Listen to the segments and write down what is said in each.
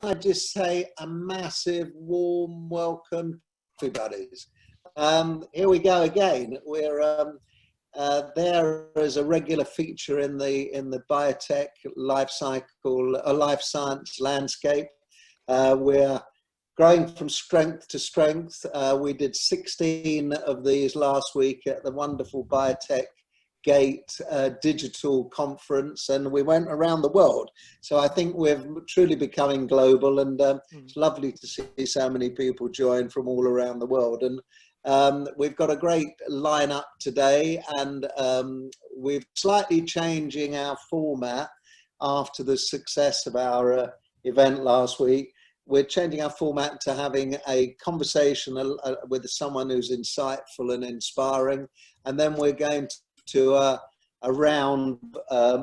I just say a massive warm welcome, CoffeeBuddies. Here we go again. We're there as a regular feature in the biotech life cycle, life science landscape. We're growing from strength to strength. We did 16 of these last week at the wonderful Biotech Gate digital conference, and we went around the world. So I think we're truly becoming global, and it's lovely to see so many people join from all around the world. And we've got a great lineup today, and we're slightly changing our format after the success of our event last week. We're changing our format to having a conversation with someone who's insightful and inspiring, and then we're going to around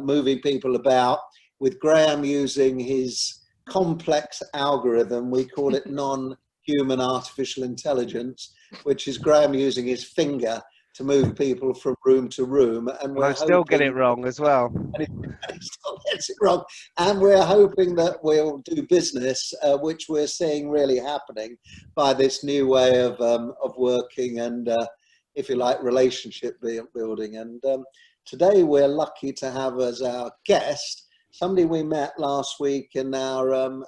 moving people about, with Graham using his complex algorithm. We call it non-human artificial intelligence, which is Graham using his finger to move people from room to room. And we'll still get it wrong as well. And he still gets it wrong. And we're hoping that we'll do business, which we're seeing really happening by this new way of working and if you like, relationship building. And today we're lucky to have as our guest somebody we met last week in our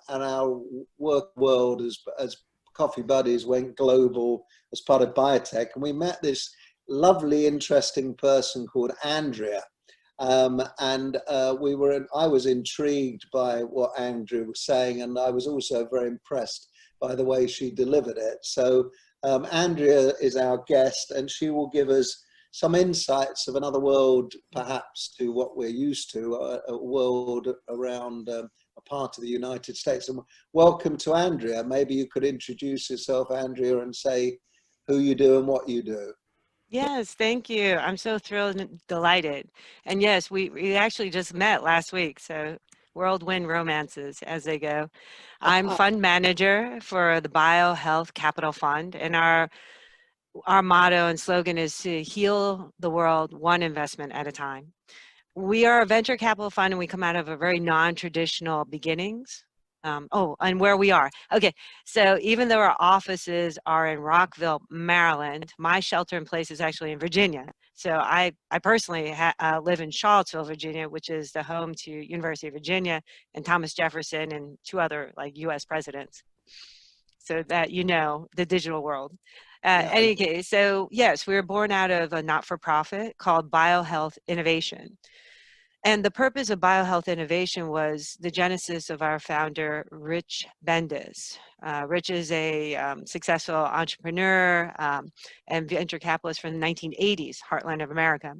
work world as CoffeeBuddies went global as part of biotech, and we met this lovely, interesting person called Andrea. I was intrigued by what Andrea was saying, and I was also very impressed by the way she delivered it. So Andrea is our guest, and she will give us some insights of another world, perhaps, to what we're used to, a world around a part of the United States. And welcome to Andrea. Maybe you could introduce yourself, Andrea, and say who you do and what you do. Yes, thank you. I'm so thrilled and delighted. And yes, we actually just met last week, so whirlwind romances as they go. I'm fund manager for the BioHealth Capital Fund, and our motto and slogan is to heal the world one investment at a time. We are a venture capital fund, and we come out of a very non-traditional beginnings. And where we are. Okay, so even though our offices are in Rockville, Maryland, my shelter in place is actually in Virginia. So I personally live in Charlottesville, Virginia, which is the home to University of Virginia and Thomas Jefferson and two other U.S. presidents. So that you know the digital world. Any case, so yes, we were born out of a not-for-profit called BioHealth Innovation. And the purpose of BioHealth Innovation was the genesis of our founder, Rich Bendis. Rich is a successful entrepreneur and venture capitalist from the 1980s, heartland of America.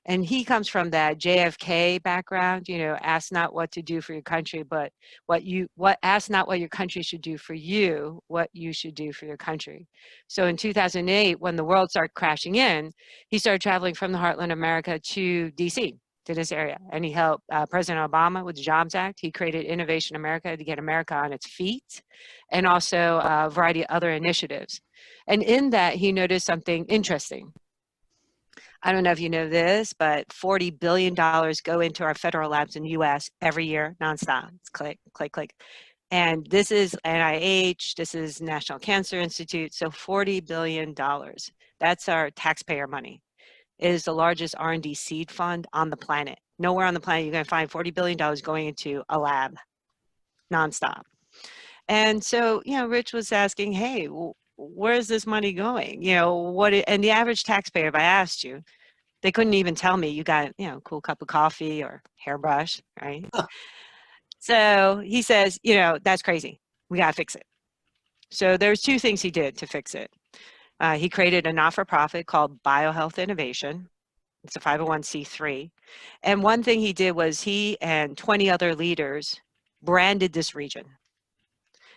And he comes from that JFK background, ask not what to do for your country, but ask not what your country should do for you, what you should do for your country. So in 2008, when the world started crashing in, he started traveling from the heartland of America to DC. To this area, and he helped President Obama with the Jobs Act. He created Innovation America to get America on its feet, and also a variety of other initiatives. And in that, he noticed something interesting. I don't know if you know this, but $40 billion go into our federal labs in the US every year, nonstop. It's click, click, click. And this is NIH, this is National Cancer Institute, so $40 billion. That's our taxpayer money. It is the largest R&D seed fund on the planet. Nowhere on the planet you're going to find $40 billion going into a lab, nonstop. And so, Rich was asking, hey, where's this money going? And the average taxpayer, if I asked you, they couldn't even tell me you got, a cool cup of coffee or hairbrush, right? So he says, that's crazy. We got to fix it. So there's two things he did to fix it. He created a not-for-profit called BioHealth Innovation. It's a 501c3. And one thing he did was he and 20 other leaders branded this region.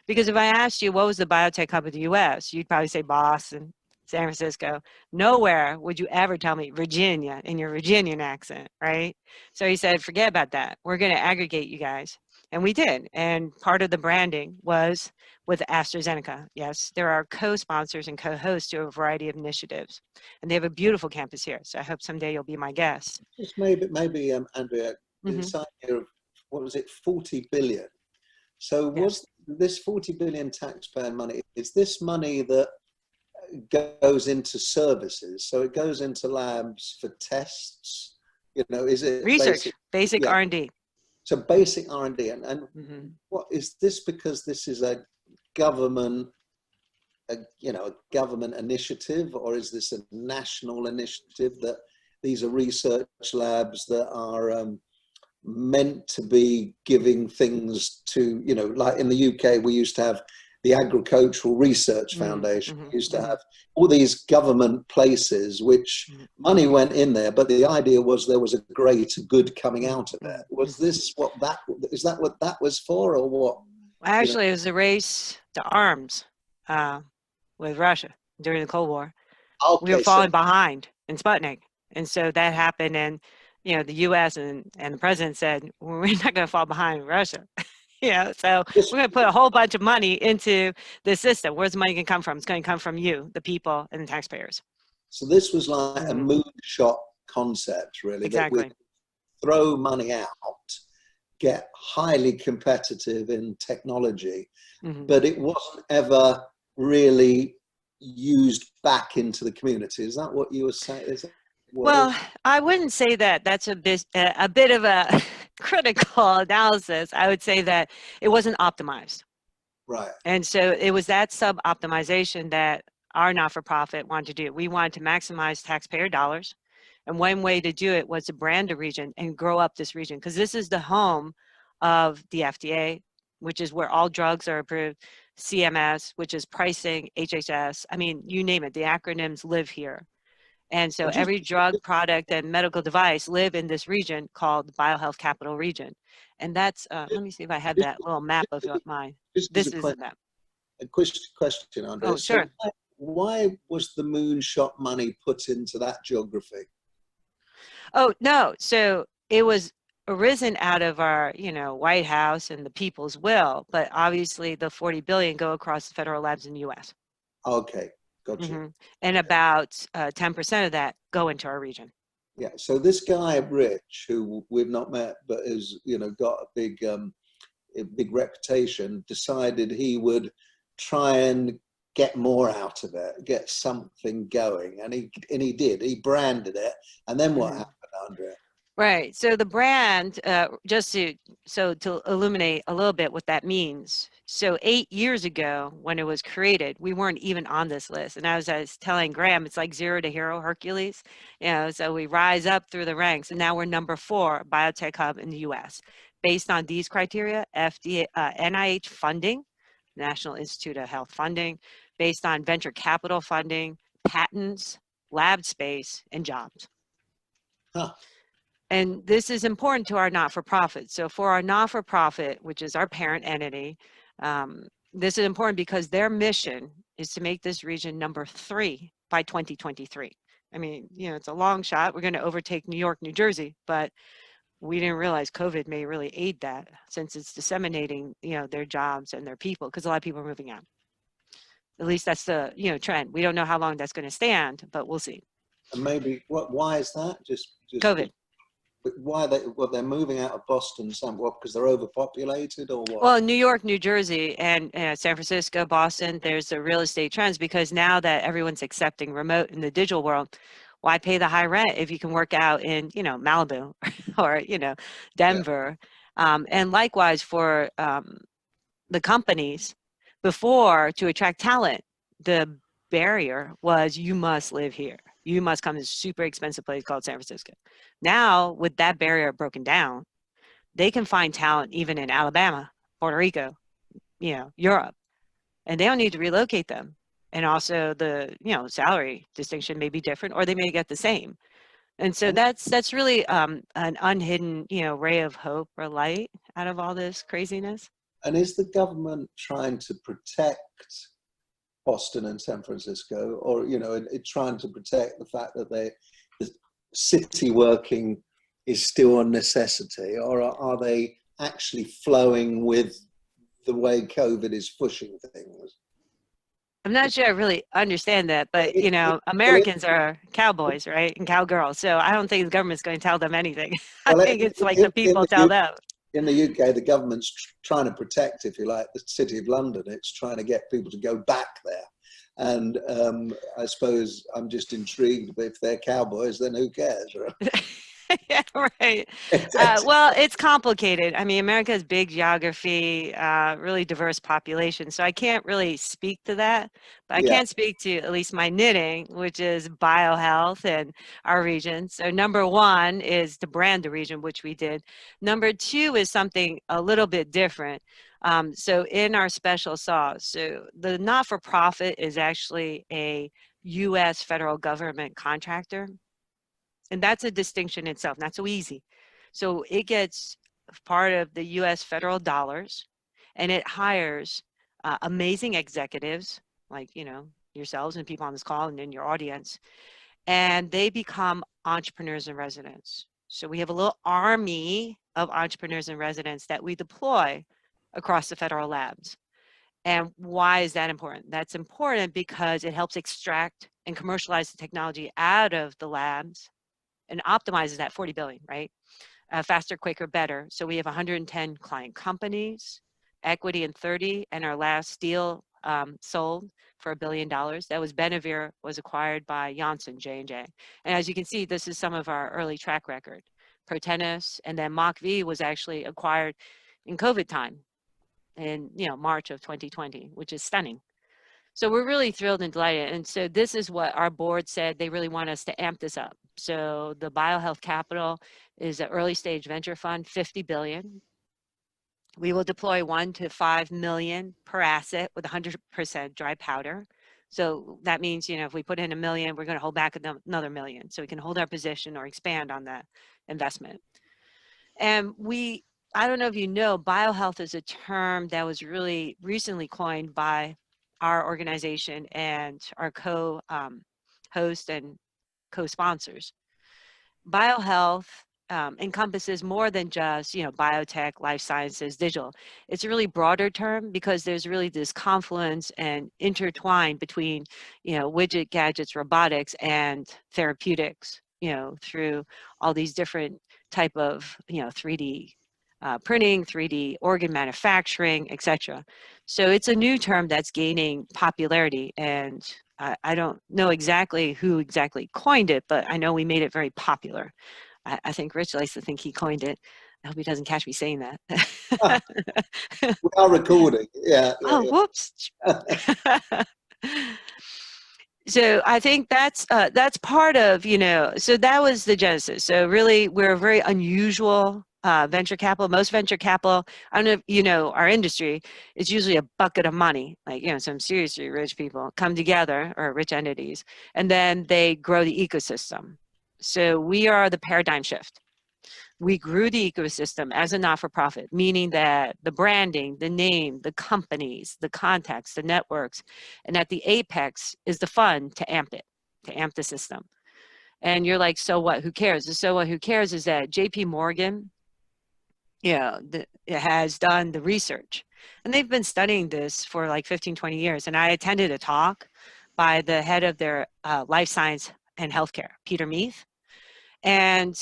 Because if I asked you what was the biotech hub of the US, you'd probably say Boston, San Francisco. Nowhere would you ever tell me Virginia in your Virginian accent, right? So he said, forget about that. We're going to aggregate you guys. And we did. And part of the branding was with AstraZeneca. Yes, there are co-sponsors and co-hosts to a variety of initiatives. And they have a beautiful campus here. So I hope someday you'll be my guest. Just maybe Andrea, this idea of, what was it, 40 billion. So was this 40 billion taxpayer money, is this money that goes into services? So it goes into labs for tests, you know, is it research, basic yeah. R&D? So basic R&D, and Mm-hmm. what is this, because this is a government, a government initiative, or is this a national initiative that these are research labs that are meant to be giving things to, you know, like in the UK, we used to have the Agricultural Research Foundation, Mm-hmm. we used to have all these government places which money went in there, but the idea was there was a greater good coming out of it. Was this what that, is that what that was for, or what? Actually, it was a race to arms with Russia during the Cold War. Okay, we were falling behind in Sputnik. And so that happened, and you know, the US and the president said, we're not going to fall behind Russia. You know, so we're going to put a whole bunch of money into the system. Where's the money going to come from? It's going to come from you, the people, and the taxpayers. So this was like a moonshot concept, really, exactly. that we throw money out, get highly competitive in technology, but it wasn't ever really used back into the community. Is that what you were saying? Well, I wouldn't say that. That's a bit of a critical analysis. I would say that it wasn't optimized. Right. And so it was that sub-optimization that our not-for-profit wanted to do. We wanted to maximize taxpayer dollars. And one way to do it was to brand a region and grow up this region, because this is the home of the FDA, which is where all drugs are approved, CMS, which is pricing, HHS. I mean, you name it, the acronyms live here. And so every drug, product, and medical device live in this region called the BioHealth Capital Region. And that's, let me see if I have that little map of mine. This is the map. A question, Andrea. Oh, sure. So why was the moonshot money put into that geography? Oh, no. So it was arisen out of our, you know, White House and the people's will, but obviously the 40 billion go across the federal labs in the US. Okay. Gotcha. And about 10% of that go into our region. Yeah. So this guy, Rich, who we've not met, but has, you know, got a big reputation, decided he would try and get more out of it, get something going. And he did. He branded it. And then what happened, Andrea? Right. So the brand, just to illuminate a little bit what that means. So 8 years ago, when it was created, we weren't even on this list. And as I was telling Graham, it's like zero to hero Hercules. You know, so we rise up through the ranks, and now we're number 4 Biotech Hub in the U.S. Based on these criteria: FDA, NIH funding, National Institute of Health funding, based on venture capital funding, patents, lab space, and jobs. Huh. And this is important to our not-for-profit. So for our not-for-profit, which is our parent entity, this is important because their mission is to make this region number 3 by 2023. I mean, you know, it's a long shot. We're going to overtake New York, New Jersey, but we didn't realize COVID may really aid that, since it's disseminating, you know, their jobs and their people, because a lot of people are moving out. At least that's the, you know, trend. We don't know how long that's going to stand, but we'll see. And maybe why is that? Just COVID. Why they're moving out of Boston? What, because they're overpopulated, or what? Well, New York, New Jersey, and San Francisco, Boston, there's the real estate trends, because now that everyone's accepting remote in the digital world, why pay the high rent if you can work out in, you know, Malibu or, you know, Denver? Yeah. And likewise for the companies, before, to attract talent, the barrier was you must live here. You must come to this super expensive place called San Francisco. Now, with that barrier broken down, they can find talent even in Alabama, Puerto Rico, you know, Europe, and they don't need to relocate them. And also the, you know, salary distinction may be different, or they may get the same. And so that's really an unhidden, you know, ray of hope or light out of all this craziness. And is the government trying to protect Boston and San Francisco, or, you know, trying to protect the fact that the city working is still a necessity, or are they actually flowing with the way COVID is pushing things? I'm not sure I really understand that, but, you know, Americans are cowboys, right, and cowgirls. So I don't think the government's going to tell them anything. I think it's like the people tell them. in the UK, the government's trying to protect, if you like, the City of London. It's trying to get people to go back there. And I suppose I'm just intrigued, but if they're cowboys, then who cares, right? Yeah, right. Well, it's complicated. I mean, America has big geography, really diverse population. So I can't really speak to that, but I Yeah, can speak to at least my knitting, which is biohealth and our region. So number one is to brand the region, which we did. Number two is something a little bit different. So in our special sauce, so the not-for-profit is actually a U.S. federal government contractor. And that's a distinction itself, not so easy. So it gets part of the US federal dollars, and it hires amazing executives like, you know, yourselves and people on this call and in your audience, and they become entrepreneurs in residence. So we have a little army of entrepreneurs in residence that we deploy across the federal labs. And why is that important? That's important because it helps extract and commercialize the technology out of the labs and optimizes that 40 billion, right? Faster, quicker, better. So we have 110 client companies, equity in 30, and our last deal sold for $1 billion. That was Benavir, was acquired by Janssen, J&J. And as you can see, this is some of our early track record. Protennis, and then MockV was actually acquired in COVID time in, you know, March of 2020, which is stunning. So we're really thrilled and delighted. And so this is what our board said. They really want us to amp this up. So the BioHealth Capital is an early stage venture fund, 50 billion. We will deploy 1 to 5 million per asset with 100% dry powder. So that means, you know, if we put in $1 million, we're going to hold back another $1 million. So we can hold our position or expand on that investment. And I don't know if you know, biohealth is a term that was really recently coined by our organization and our co-host and co-sponsors. Biohealth encompasses more than just, you know, biotech, life sciences, digital. It's a really broader term because there's really this confluence and intertwine between, you know, widget, gadgets, robotics, and therapeutics, you know, through all these different type of, you know, 3D printing, 3D organ manufacturing, etc. So it's a new term that's gaining popularity, and I don't know exactly who exactly coined it, but I know we made it very popular. I think Rich likes to think he coined it. I hope he doesn't catch me saying that. we are recording. Yeah. Oh, whoops. So I think that's part of, you know, so that was the genesis. So really, we're a very unusual venture capital. Most venture capital, I don't know if you know, our industry is usually a bucket of money. Like, you know, some seriously rich people come together, or rich entities, and then they grow the ecosystem. So we are the paradigm shift. We grew the ecosystem as a not-for-profit, meaning that the branding, the name, the companies, the contacts, the networks, and at the apex is the fund to amp it, to amp the system. And you're like, so what, who cares? The so what, who cares is that JP Morgan, you know, it has done the research. And they've been studying this for like 15, 20 years. And I attended a talk by the head of their life science and healthcare, Peter Meath. And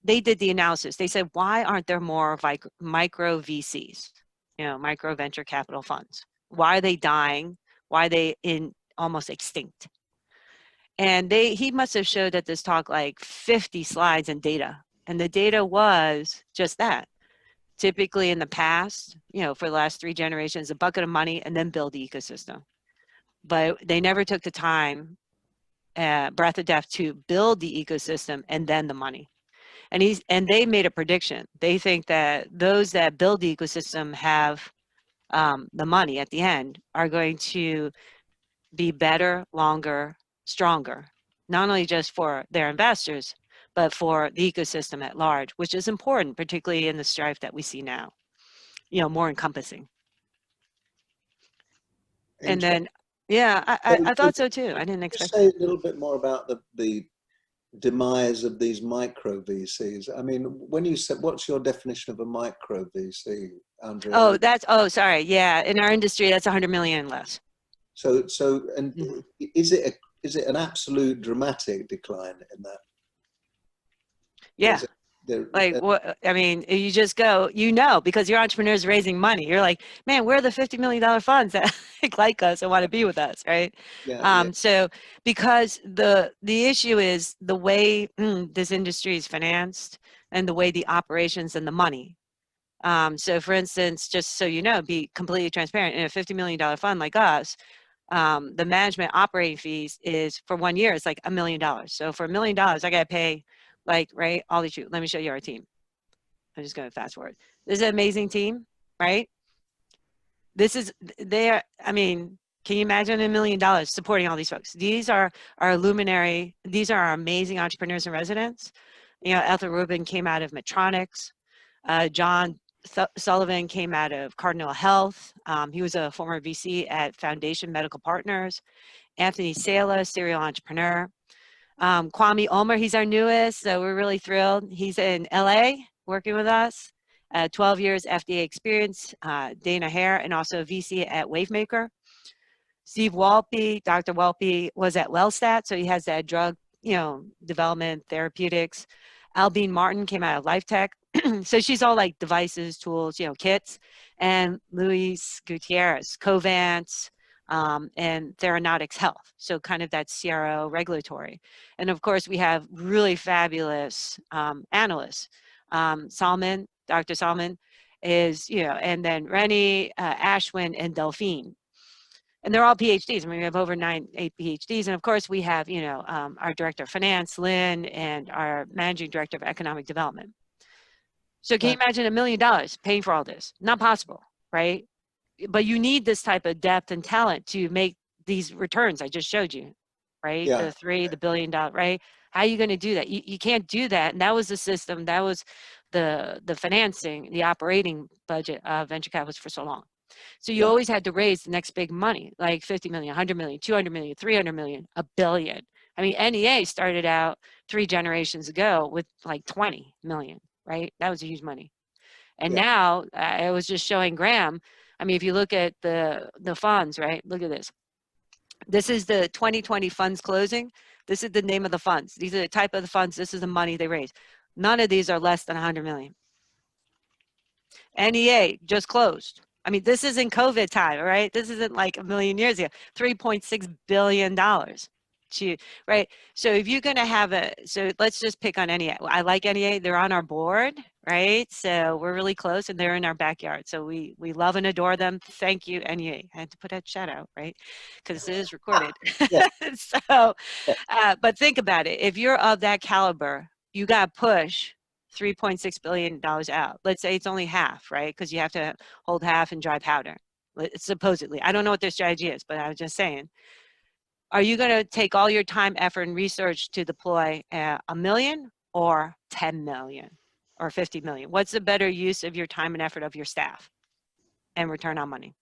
they did the analysis. They said, why aren't there more micro VCs, you know, micro venture capital funds? Why are they dying? Why are they almost extinct? And he must have showed at this talk like 50 slides and data. And the data was just that. Typically in the past, you know, for the last 3 generations, a bucket of money and then build the ecosystem. But they never took the time, breadth of depth, to build the ecosystem and then the money. And they made a prediction. They think that those that build the ecosystem have the money at the end are going to be better, longer, stronger, not only just for their investors, but for the ecosystem at large, which is important, particularly in the strife that we see now, you know, more encompassing. And then, yeah, I thought so too. I didn't expect that. Say that. a little bit more about the demise of these micro VCs. I mean, when you said, what's your definition of a micro VC, Andrea? Sorry. Yeah. In our industry, that's 100 million less. So, and is it an absolute dramatic decline in that? Yeah. Like, what, I mean, you just go, because your entrepreneur's raising money. You're like, man, where are the $50 million funds that like us and want to be with us, right? So because the issue is the way this industry is financed and the way the operations and the money. So for instance, just so you know, be completely transparent, in a $50 million fund like us, the management operating fees is for 1 year, it's like $1 million. So for $1 million, I got to pay right, all these, let me show you our team. I'm just going to fast forward. This is an amazing team, right? This is, I mean, can you imagine $1 million supporting all these folks? These are our luminary, these are our amazing entrepreneurs and residents. Ethel Rubin came out of Medtronics. John Sullivan came out of Cardinal Health. He was a former VC at Foundation Medical Partners. Anthony Sala, serial entrepreneur. Kwame Ulmer, he's our newest, so we're really thrilled. He's in LA working with us. 12 years FDA experience, Dana Hare, and also VC at Wavemaker. Steve Walpe, Dr. Walpe was at Wellstat, so he has that drug, development, therapeutics. Albine Martin came out of LifeTech. So she's all like devices, tools, kits. And Luis Gutierrez, Covance, and Therapeutics Health. So kind of that CRO regulatory. And of course, we have really fabulous analysts. Salman, Dr. Salman is, and then Rennie, Ashwin, and Delphine. And they're all PhDs. I mean, we have over 8 PhDs. And of course, we have, our director of finance, Lynn, and our managing director of economic development. So can you imagine $1 million paying for all this? Not possible, right? But you need this type of depth and talent to make these returns I just showed you, right? Yeah. The $1 billion, right? How are you going to do that? You can't do that. And that was the system. That was the financing, the operating budget of venture capitalists for so long. So you always had to raise the next big money, like 50 million, 100 million, 200 million, 300 million, $1 billion. I mean, NEA started out 3 generations ago with like 20 million, right? That was huge money. And now I was just showing Graham, I mean, if you look at the funds, right? Look at this. This is the 2020 funds closing. This is the name of the funds. These are the type of the funds. This is the money they raise. None of these are less than 100 million. NEA just closed. I mean, this is in COVID time, right? This isn't like a million years ago. $3.6 billion. Right? So if you're going to have so let's just pick on NEA. I like NEA. They're on our board, right? So we're really close and they're in our backyard. So we love and adore them. Thank you, NEA. I had to put that shout out, right? Because it is recorded. So, but think about it. If you're of that caliber, you got to push $3.6 billion out. Let's say it's only half, right? Because you have to hold half in dry powder, supposedly. I don't know what their strategy is, but I was just saying. Are you going to take all your time, effort, and research to deploy $1 million or 10 million or 50 million? What's the better use of your time and effort of your staff and return on money?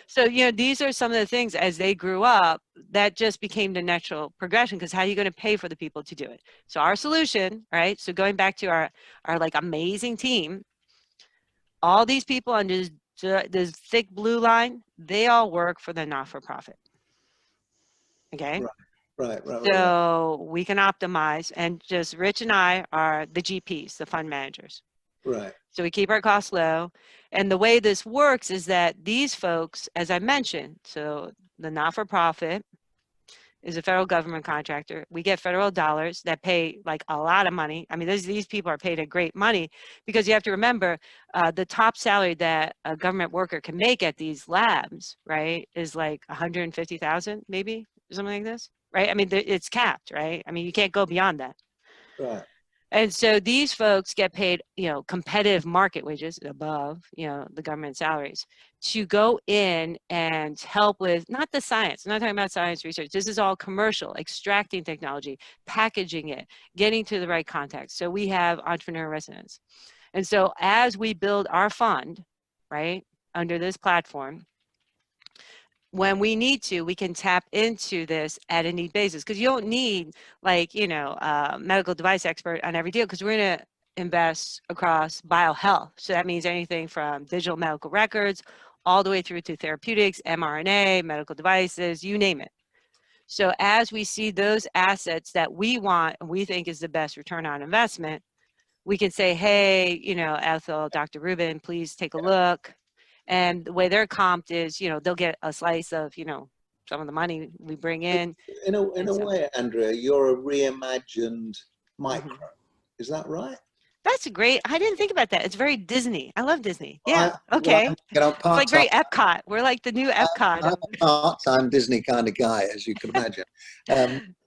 So, these are some of the things as they grew up that just became the natural progression, because how are you going to pay for the people to do it? So our solution, right? So going back to our like amazing team, all these people on this thick blue line, they all work for the not-for-profit. Okay. Right. So we can optimize, and just Rich and I are the GPs, the fund managers. Right. So we keep our costs low. And the way this works is that these folks, as I mentioned, so the not-for-profit is a federal government contractor. We get federal dollars that pay like a lot of money. I mean, these people are paid a great money, because you have to remember the top salary that a government worker can make at these labs, right, is like 150,000 maybe, something like this, right? I mean, it's capped, right? I mean, you can't go beyond that. Right. And so these folks get paid, competitive market wages above, the government salaries, to go in and help with not the science. I'm not talking about science research. This is all commercial, extracting technology, packaging it, getting to the right context. So we have entrepreneur residents. And so as we build our fund, right, under this platform, when we need to, we can tap into this at a need basis, because you don't need like, a medical device expert on every deal, because we're going to invest across biohealth. So that means anything from digital medical records all the way through to therapeutics, mRNA, medical devices, you name it. So as we see those assets that we want and we think is the best return on investment, we can say, hey, Ethel, Dr. Rubin, please take a look. And the way they're comped is, they'll get a slice of, some of the money we bring in. In a way, Andrea, you're a reimagined micro. Mm-hmm. Is that right? That's great. I didn't think about that. It's very Disney. I love Disney. Yeah. Okay. Well, It's like very Epcot. We're like the new Epcot. I'm a part-time Disney kind of guy, as you can imagine.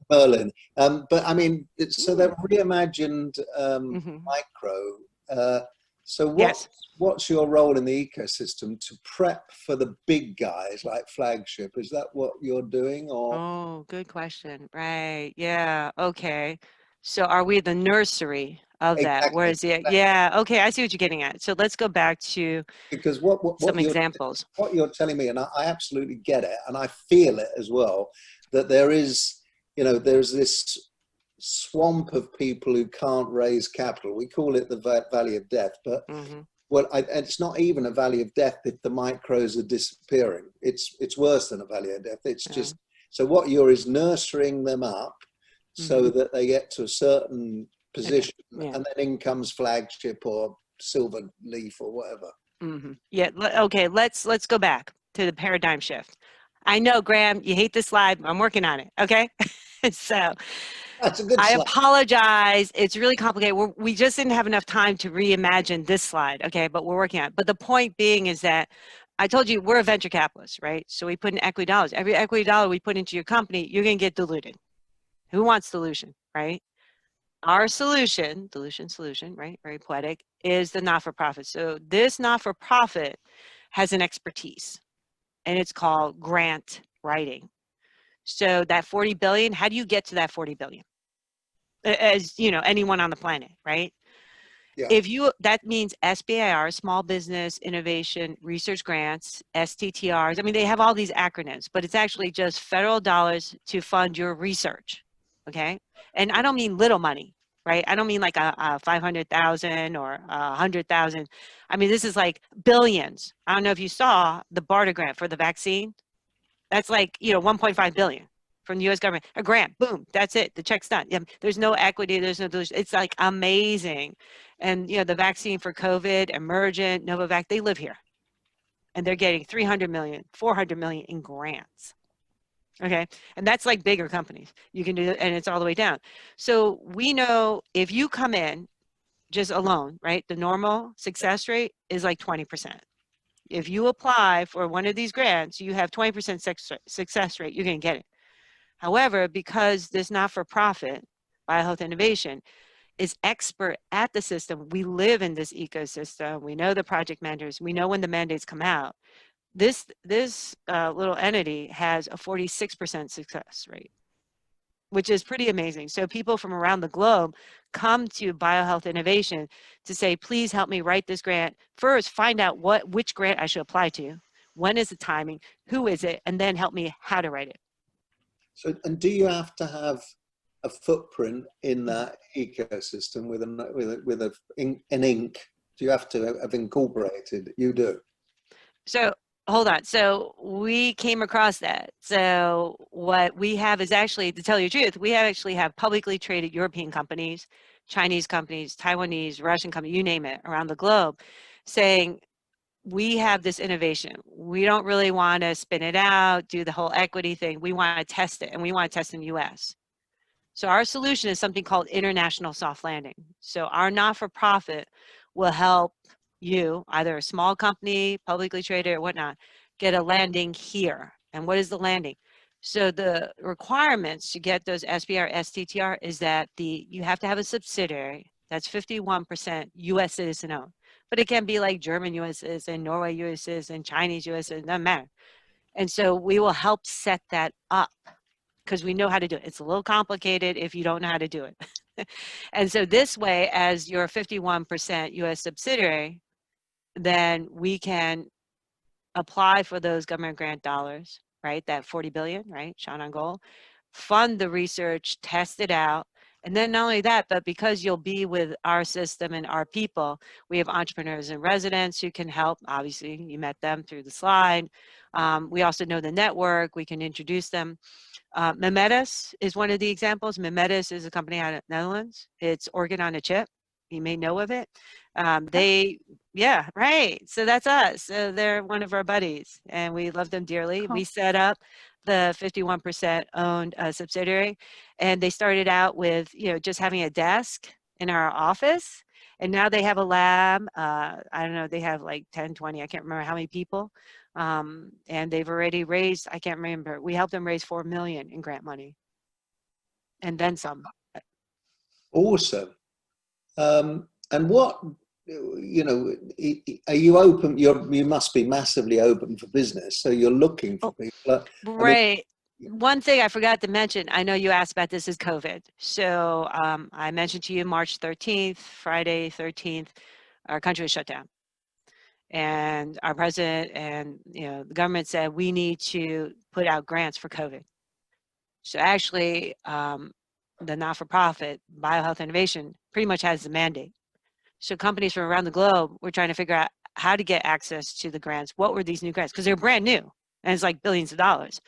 Berlin. But I mean, so they're reimagined micro. So what's your role in the ecosystem to prep for the big guys like Flagship? Is that what you're doing? Or Oh, good question. Right. Yeah. Okay. So are we the nursery of that? Where is it? Yeah. Okay. I see what you're getting at. So let's go back to because some examples. What you're telling me, and I absolutely get it, and I feel it as well, that there is, there's this swamp of people who can't raise capital. We call it the valley of death, but it's not even a valley of death if the micros are disappearing. It's worse than a valley of death. It's just, so what you're is nurturing them up so that they get to a certain position, and then in comes Flagship or Silver Leaf or whatever. Yeah. Okay. Let's go back to the paradigm shift. I know, Graham, you hate this slide. I'm working on it. Okay. So that's a good I slide. apologize. It's really complicated. We just didn't have enough time to reimagine this slide. Okay. But we're working on it. But the point being is that I told you we're a venture capitalist, right? So we put in equity dollars. Every equity dollar we put into your company, you're going to get diluted. Who wants dilution, right? Our solution, right? Very poetic, is the not-for-profit. So this not-for-profit has an expertise, and it's called grant writing. So that 40 billion, how do you get to that 40 billion? As anyone on the planet, right? Yeah. That means SBIR, Small Business Innovation Research Grants, STTRs. I mean, they have all these acronyms, but it's actually just federal dollars to fund your research. Okay. And I don't mean little money, right? I don't mean like a 500,000 or 100,000. I mean, this is like billions. I don't know if you saw the BARDA grant for the vaccine. That's like, 1.5 billion from the US government, a grant, boom, that's it. The check's done. There's no equity. There's no dilution. It's like amazing. And, the vaccine for COVID, Emergent, Novavax, they live here. And they're getting 300 million, 400 million in grants. Okay. And that's like bigger companies. You can do it, and it's all the way down. So we know if you come in just alone, right, the normal success rate is like 20%. If you apply for one of these grants, you have 20% success rate, you're going to get it. However, because this not-for-profit, BioHealth Innovation, is expert at the system, we live in this ecosystem, we know the project managers, we know when the mandates come out, this little entity has a 46% success rate, which is pretty amazing. So people from around the globe come to BioHealth Innovation to say, please help me write this grant. First, find out which grant I should apply to, when is the timing, who is it, and then help me how to write it. So, and do you have to have a footprint in that ecosystem with an ink? Do you have to have incorporated? You do. So hold on. So we came across that. So what we have is actually, to tell you the truth, we actually have publicly traded European companies, Chinese companies, Taiwanese, Russian companies, you name it, around the globe, saying, we have this innovation. We don't really want to spin it out, do the whole equity thing. We want to test it, and we want to test in the US. So our solution is something called international soft landing. So our not-for-profit will help you, either a small company, publicly traded or whatnot, get a landing here. And what is the landing? So the requirements to get those SBR, STTR is that you have to have a subsidiary that's 51% US citizen owned. But it can be like German US citizen, Norway US citizen, Chinese US citizen, doesn't matter. And so we will help set that up because we know how to do it. It's a little complicated if you don't know how to do it. And so this way, as your 51% US subsidiary, then we can apply for those government grant dollars, right? That 40 billion, right? Shot on goal, fund the research, test it out. And then not only that, but because you'll be with our system and our people, we have entrepreneurs and residents who can help. Obviously, you met them through the slide. We also know the network. We can introduce them. Memetis is one of the examples. Memetis is a company out of the Netherlands. It's organ on a chip. you may know of it. Yeah, right. So that's us. So they're one of our buddies, and we love them dearly. Cool. We set up the 51% owned subsidiary, and they started out with, just having a desk in our office, and now they have a lab. I don't know, they have like 10, 20, I can't remember how many people. And they've already raised, I can't remember, we helped them raise 4 million in grant money, and then some. Awesome. And what, are you open? You must be massively open for business. So you're looking for people. Right. One thing I forgot to mention, I know you asked about this, is COVID. So I mentioned to you March 13th, Friday 13th, our country was shut down. And our president and the government said we need to put out grants for COVID. So actually, the not-for-profit BioHealth Innovation pretty much has the mandate. So companies from around the globe were trying to figure out how to get access to the grants. What were these new grants? Because they're brand new, and it's like billions of dollars.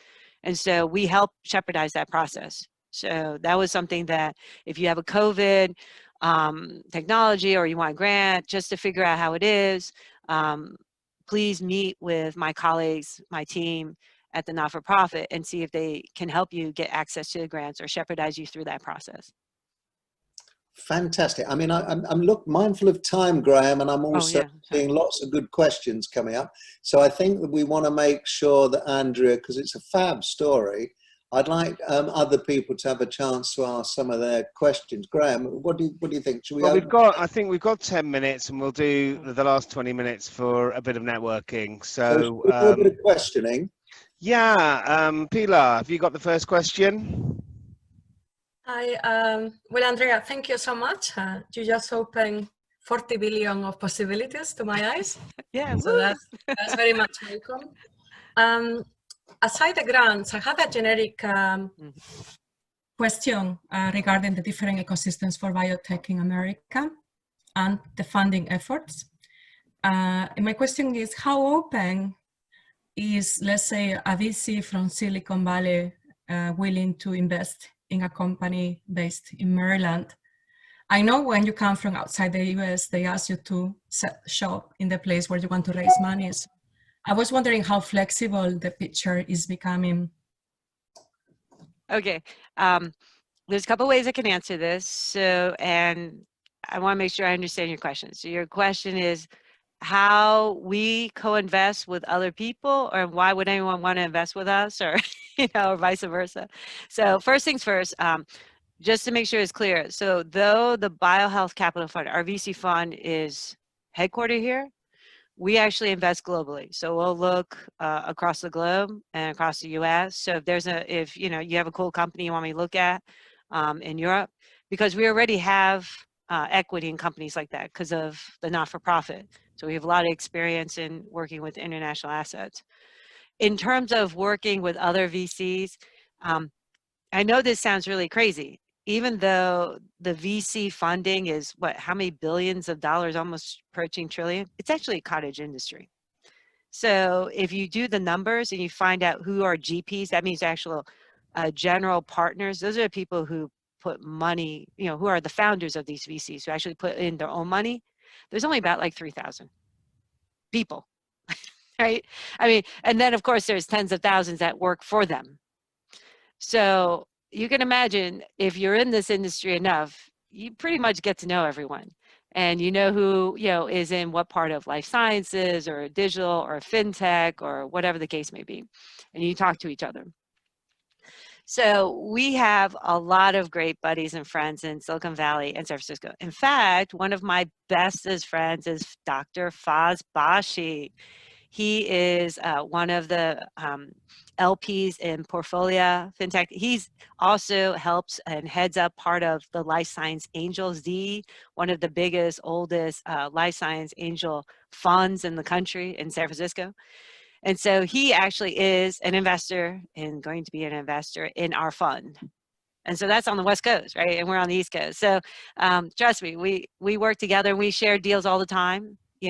And so we helped shepherdize that process. So that was something that if you have a COVID technology or you want a grant, just to figure out how it is, please meet with my colleagues, my team at the not-for-profit, and see if they can help you get access to the grants or shepherdize you through that process. Fantastic. I mean, I'm mindful of time, Graham, and I'm also seeing lots of good questions coming up. So I think that we want to make sure that Andrea, because it's a fab story, I'd like other people to have a chance to ask some of their questions. Graham, what do you think? Should we? Well, I think we've got 10 minutes, and we'll do the last 20 minutes for a bit of networking. So a bit of questioning. Yeah, Pilar, have you got the first question? Hi, well, Andrea, thank you so much. You just opened 40 billion of possibilities to my eyes. Yeah, so that's very much welcome. Aside the grants, I have a generic question regarding the different ecosystems for biotech in America and the funding efforts. And my question is, how open is, let's say, a VC from Silicon Valley willing to invest in a company based in Maryland? I know when you come from outside the US, they ask you to set shop in the place where you want to raise money. So I was wondering how flexible the picture is becoming. Okay, there's a couple ways I can answer this. So, and I want to make sure I understand your question. So your question is how we co-invest with other people, or why would anyone want to invest with us, or or vice versa. So first things first, just to make sure it's clear. So though the BioHealth Capital Fund, our VC fund, is headquartered here, we actually invest globally. So we'll look across the globe and across the US. So if you have a cool company you want me to look at in Europe, because we already have equity in companies like that because of the not-for-profit. So we have a lot of experience in working with international assets. In terms of working with other VCs, I know this sounds really crazy, even though the VC funding is how many billions of dollars, almost approaching trillion, it's actually a cottage industry. So if you do the numbers and you find out who are GPs, that means actual general partners. Those are the people who put money, who are the founders of these VCs, who actually put in their own money. There's only about like 3,000 people, right? I mean, and then of course there's tens of thousands that work for them. So you can imagine if you're in this industry enough, you pretty much get to know everyone, and who is in what part of life sciences or digital or fintech or whatever the case may be, and you talk to each other. So we have a lot of great buddies and friends in Silicon Valley and San Francisco. In fact, one of my bestest friends is Dr. Faz Bashi. He is one of the LPs in Portfolio FinTech. He's also helps and heads up part of the Life Science Angels, one of the biggest, oldest life science angel funds in the country in San Francisco. And so he actually is an investor and going to be an investor in our fund. And so that's on the West Coast, right? And we're on the East Coast. So trust me, we work together and we share deals all the time. We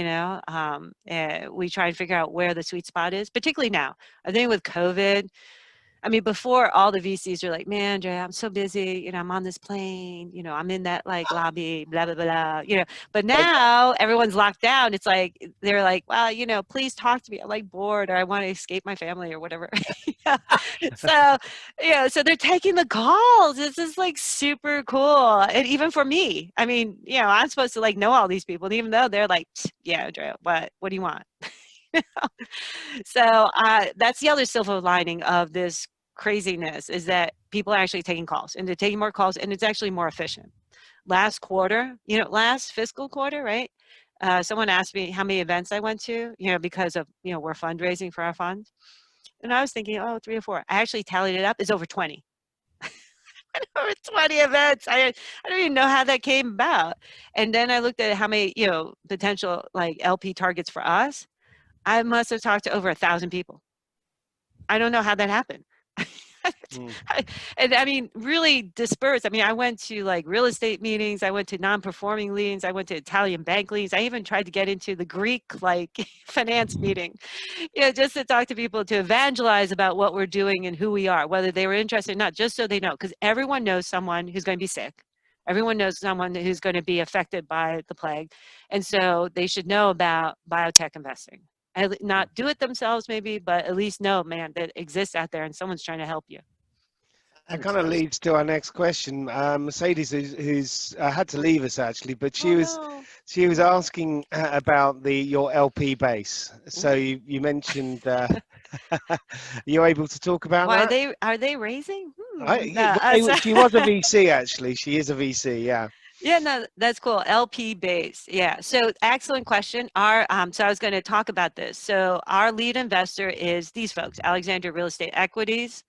try and figure out where the sweet spot is, particularly now. I think with COVID, I mean, before all the VCs are like, man, Andrea, I'm so busy. You know, I'm on this plane. You know, I'm in that like lobby, blah, blah, blah, blah. You know, but now everyone's locked down. It's like, they're like, well, you know, please talk to me. I'm like bored, or I want to escape my family or whatever. So, yeah, so they're taking the calls. This is like super cool. And even for me, I mean, you know, I'm supposed to like know all these people. And even though they're like, yeah, Andrea, what do you want? So that's the other silver lining of this craziness, is that people are actually taking calls, and they're taking more calls, and it's actually more efficient. Last quarter, you know, last fiscal quarter, right? Someone asked me how many events I went to, you know, because of, you know, we're fundraising for our fund. And I was thinking, oh, 3 or 4. I actually tallied it up. It's over 20. Over 20 events. I don't even know how that came about. And then I looked at how many, you know, potential like LP targets for us. I must have talked to over 1,000 people. I don't know how that happened. And I mean, really dispersed. I mean, I went to like real estate meetings. I went to non-performing liens. I went to Italian bank liens. I even tried to get into the Greek like finance meeting, you know, just to talk to people, to evangelize about what we're doing and who we are, whether they were interested or not, just so they know, because everyone knows someone who's going to be sick. Everyone knows someone who's going to be affected by the plague. And so they should know about biotech investing. Not do it themselves maybe, but at least know, man, that exists out there and someone's trying to help you. That kind of leads to our next question. Mercedes, who's had to leave us actually, but she was asking about your LP base. So you mentioned you're able to talk about that? Are they raising? She was a VC actually. She is a VC, yeah. Yeah, no, that's cool. LP base. Yeah. So excellent question. So I was going to talk about this. So our lead investor is these folks, Alexandria Real Estate Equities.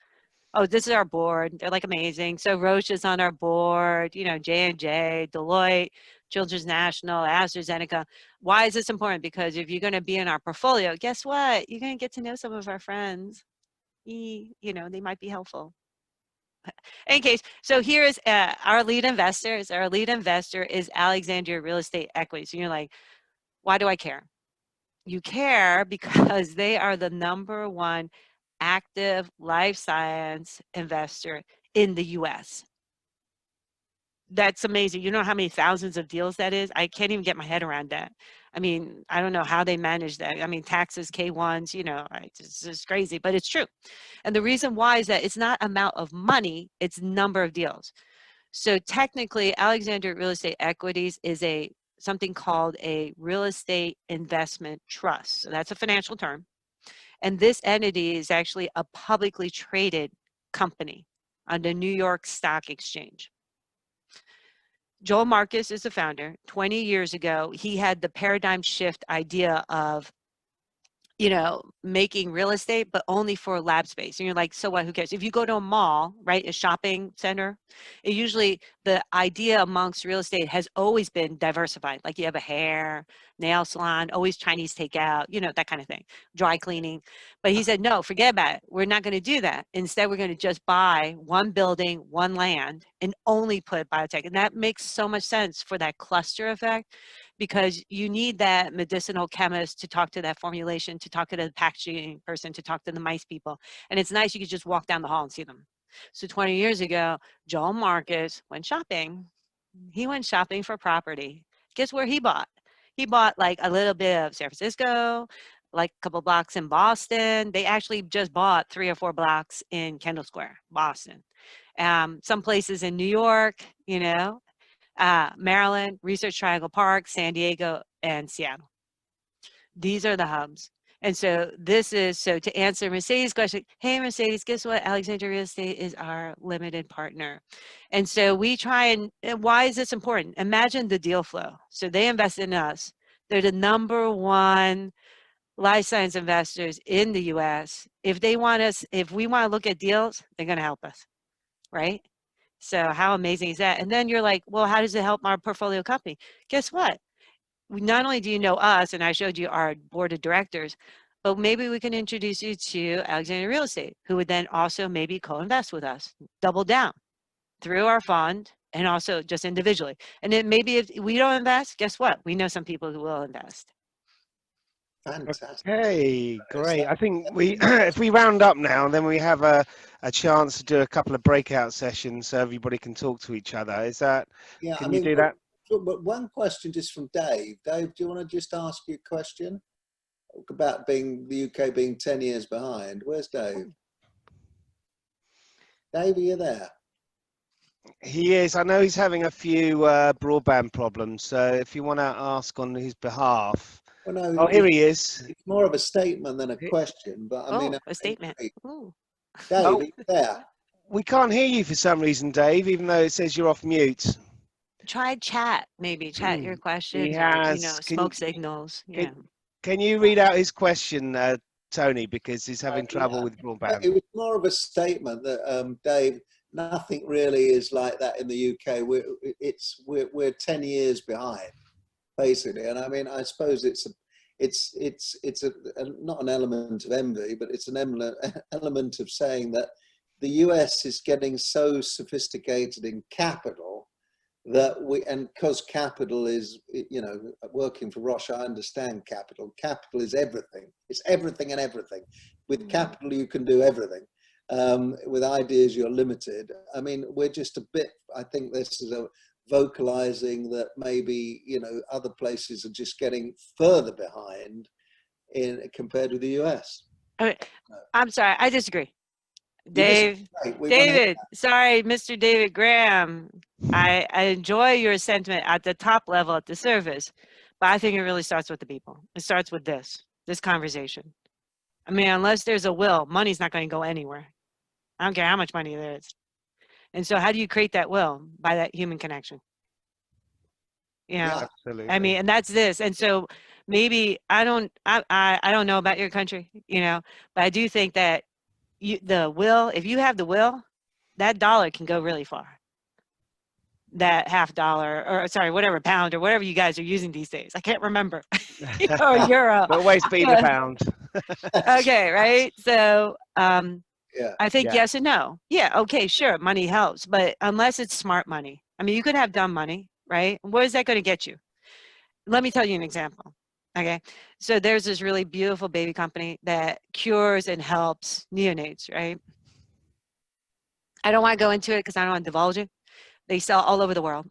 Oh, this is our board. They're like amazing. So Roche is on our board, you know, J&J, Deloitte, Children's National, AstraZeneca. Why is this important? Because if you're going to be in our portfolio, guess what? You're going to get to know some of our friends. You know, they might be helpful. In case, so here is our lead investor. Our lead investor is Alexandria Real Estate Equity. So you're like, why do I care? You care because they are the #1 active life science investor in the US. That's amazing. You know how many thousands of deals that is? I can't even get my head around that. I mean, I don't know how they manage that. I mean, taxes, K1s, you know, it's just crazy, but it's true. And the reason why is that it's not amount of money, it's number of deals. So technically, Alexandria Real Estate Equities is something called a real estate investment trust. So that's a financial term. And this entity is actually a publicly traded company on the New York Stock Exchange. Joel Marcus is the founder. 20 years ago, he had the paradigm shift idea of, you know, making real estate, but only for lab space. And you're like, so what, who cares? If you go to a mall, right, a shopping center, usually the idea amongst real estate has always been diversified. Like you have a hair, nail salon, always Chinese takeout, you know, that kind of thing, dry cleaning. But he said, no, forget about it. We're not going to do that. Instead, we're going to just buy one building, one land, and only put biotech. And that makes so much sense for that cluster effect, because you need that medicinal chemist to talk to that formulation, to talk to the packaging person, to talk to the mice people. And it's nice, you could just walk down the hall and see them. So 20 years ago, Joel Marcus went shopping. He went shopping for property. Guess where he bought? He bought like a little bit of San Francisco, like a couple blocks in Boston. They actually just bought 3 or 4 blocks in Kendall Square, Boston. Some places in New York, you know, Maryland, Research Triangle Park, San Diego, and Seattle. These are the hubs. And so to answer Mercedes' question, hey, Mercedes, guess what? Alexandria Real Estate is our limited partner. And so we try and why is this important? Imagine the deal flow. So they invest in us. They're the #1 life science investors in the US. If we want to look at deals, they're going to help us, right? So how amazing is that? And then you're like, well, how does it help our portfolio company? Guess what? Not only do you know us, and I showed you our board of directors, but maybe we can introduce you to Alexandria Real Estate, who would then also maybe co-invest with us, double down through our fund and also just individually. And then maybe if we don't invest, guess what? We know some people who will invest. Fantastic. Hey, great. I think we, if we round up now, then we have a chance to do a couple of breakout sessions so everybody can talk to each other. Is that, Yeah, can you do that? But one question just from Dave. Dave, do you want to just ask you a question about the UK being 10 years behind? Where's Dave? Dave, are you there? He is. I know he's having a few broadband problems. So if you want to ask on his behalf. Well, no, Oh, here he is. It's more of a statement than a question, but I mean, a statement. Dave, Ooh. are you there? We can't hear you for some reason, Dave, even though it says you're off mute. Try chat, maybe chat your questions. He or, has. smoke signals. Yeah. Can you read out his question, Tony, because he's having trouble with broadband? It was more of a statement that, Dave, nothing really is like that in the UK. We're 10 years behind, basically. And I mean, I suppose it's not an element of envy, but it's an element of saying that the US is getting so sophisticated in capital that and because capital is, working for Roche, I understand capital. Capital is everything. It's everything and everything. With capital, you can do everything. With ideas, you're limited. I mean, we're just a bit, I think this is a vocalizing that maybe, other places are just getting further behind compared with the US. I'm sorry, I disagree. David, sorry, Mr. David Graham. I enjoy your sentiment at the top level, at the surface, but I think it really starts with the people. It starts with this conversation. I mean, unless there's a will, money's not going to go anywhere. I don't care how much money there is. And so how do you create that will? By that human connection. Yeah, absolutely. I mean, and that's this. And so maybe I don't know about your country, but I do think that if you have the will, that dollar can go really far. That $50, or sorry, whatever, pound, or whatever you guys are using these days. I can't remember. Or euro. Always be the pound. Okay, right? So I think Yeah. yes and no. Yeah, okay, sure, money helps, but unless it's smart money. I mean, you could have dumb money, right? What is that going to get you? Let me tell you an example. Okay, so there's this really beautiful baby company that cures and helps neonates, right? I don't want to go into it because I don't want to divulge it. They sell all over the world.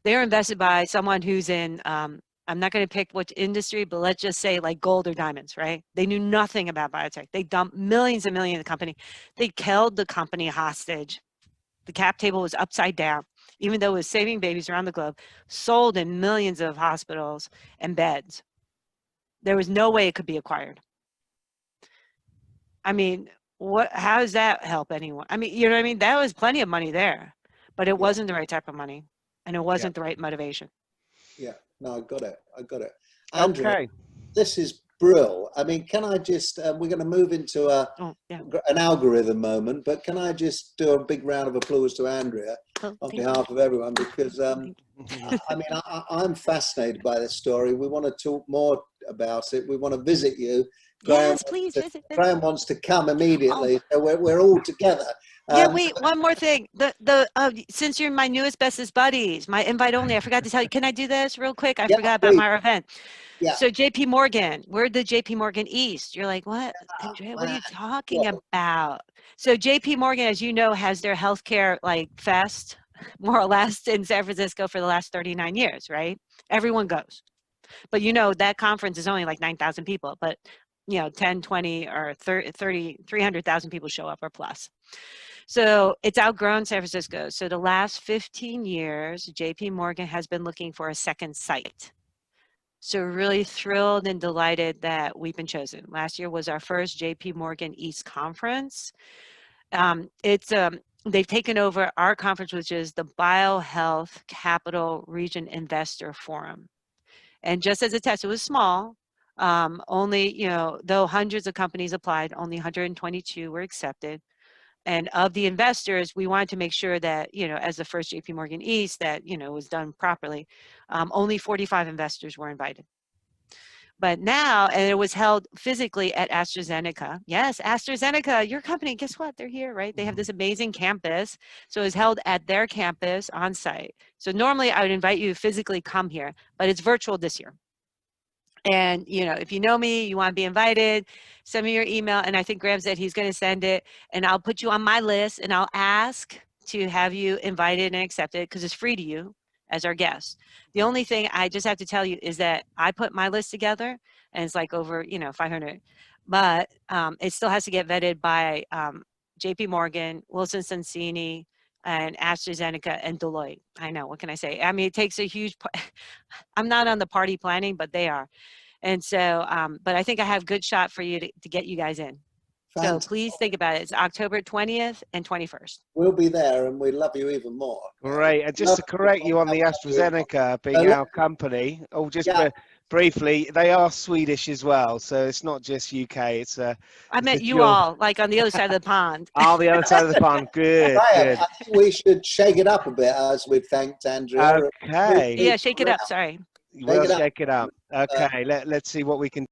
They're invested by someone who's in, I'm not going to pick which industry, but let's just say like gold or diamonds, right? They knew nothing about biotech. They dumped millions and millions in the company. They held the company hostage. The cap table was upside down, even though it was saving babies around the globe, sold in millions of hospitals and beds. There was no way it could be acquired. I mean, how does that help anyone? I mean, you know what I mean? That was plenty of money there, but it wasn't the right type of money, and it wasn't the right motivation. Yeah, no, I got it. Andrea, okay. This is brill. I mean, can I just, we're going to move into an algorithm moment, but can I just do a big round of applause to Andrea on behalf of everyone, because I mean, I'm fascinated by this story. We want to talk more about it. We want to visit you. Yes, please visit. Graham wants to come immediately, so we're all together. Yeah, wait, one more thing. Since you're my newest bestest buddies, my invite only, I forgot to tell you, can I do this real quick? I forgot about my event. Yeah. So JP Morgan, we're the JP Morgan East. You're like, what? Andrea, what are you talking about? So JP Morgan, as you know, has their healthcare fest, more or less, in San Francisco for the last 39 years, right? Everyone goes. But that conference is only like 9,000 people, but 10, 20, or 30, 300,000 people show up or plus. So it's outgrown San Francisco. So the last 15 years, JP Morgan has been looking for a second site. So we're really thrilled and delighted that we've been chosen. Last year was our first JP Morgan East conference. They've taken over our conference, which is the BioHealth Capital Region Investor Forum. And just as a test, it was small. Only, though hundreds of companies applied, only 122 were accepted. And of the investors, we wanted to make sure that, as the first JP Morgan East, that, it was done properly. Only 45 investors were invited. But now, and it was held physically at AstraZeneca. Yes, AstraZeneca, your company, guess what? They're here, right? They have this amazing campus. So it was held at their campus on site. So normally I would invite you to physically come here, but it's virtual this year. And, you know, if you know me, you want to be invited, send me your email. And I think Graham said he's going to send it, and I'll put you on my list, and I'll ask to have you invited and accepted, because it's free to you as our guest. The only thing I just have to tell you is that I put my list together, and it's like over, you know, 500, but it still has to get vetted by JP Morgan, Wilson Sonsini, and AstraZeneca and Deloitte. I know, what can I say? I mean, it takes a huge, I'm not on the party planning, but they are. And so, but I think I have good shot for you to get you guys in. Fantastic. So please think about it. It's October 20th and 21st. We'll be there, and we love you even more. Great. And just to correct you on the AstraZeneca being our company, just briefly, they are Swedish as well. So it's not just UK. It's I met you all, like on the other side of the pond. Oh, the other side of the pond. Good, Graham, good. I think we should shake it up a bit as we've thanked Andrea. Okay. Yeah, shake it up. Sorry. We'll shake it up. Okay. Let's see what we can